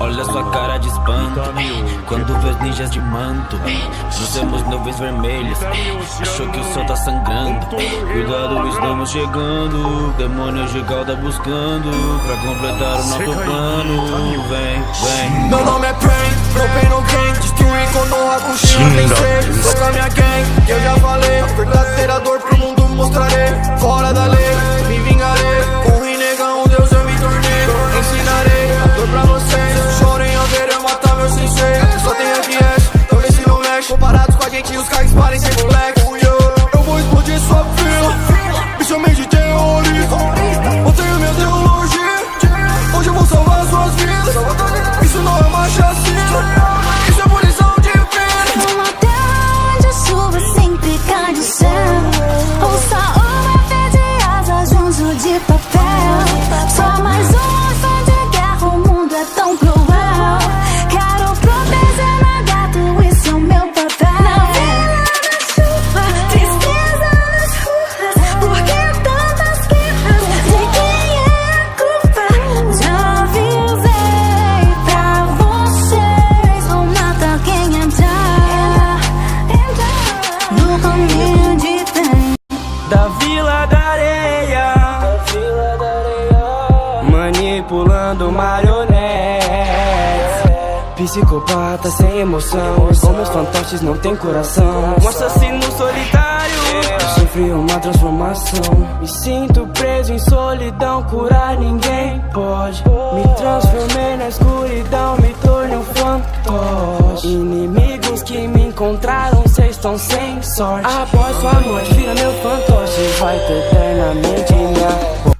Olha sua cara de espanto quando vê os ninjas de manto. Nós temos nuvens vermelhas, achou que o céu tá sangrando. Cuidado, estamos chegando. Demônio de calda buscando pra completar o nosso plano. Vem, vem. Meu nome é Pain, no pain no gain. Destruir quando honra com China tem ser. Sou com a minha gang, que eu já falei. Verdadeira dor pro mundo mostrarei. Fora da lei, me vingarei. Com renegão, Deus eu me tornei. Ensinarei dor pra vocês. Chorem ao ver eu matar meu sensei. Só tem FS, então vê se não mexe. Comparados com a gente, os caras parecem moleque. Eu vou explodir sua fila. Me chamei de terrorista. Mantenho minha ideologia. Hoje eu vou salvar suas vidas. Isso não é uma chacina. Isso é punição divina. Uma terra onde a chuva sempre cai do céu. Ouça uma fé de asas, junto de papel. Só mais uma ação de guerra, o mundo é tão cruel. Quero proteger meu gato, isso é o meu papel. Na vila da chuva, tristeza nas ruas. Por que tantas guerras? De quem é a culpa? Já avisei pra vocês. Vou matar quem entrar no caminho de bem. Da Vila da Areia, manipulando marionetes. Psicopata sem emoção, como os fantoches não tem coração. Um assassino solitário, sofri uma transformação. Me sinto preso em solidão, curar ninguém pode. Me transformei na escuridão, me tornei um fantoche. Inimigos que me encontraram, cês estão sem sorte. Após sua morte, vira meu fantoche, vai ter eternamente minha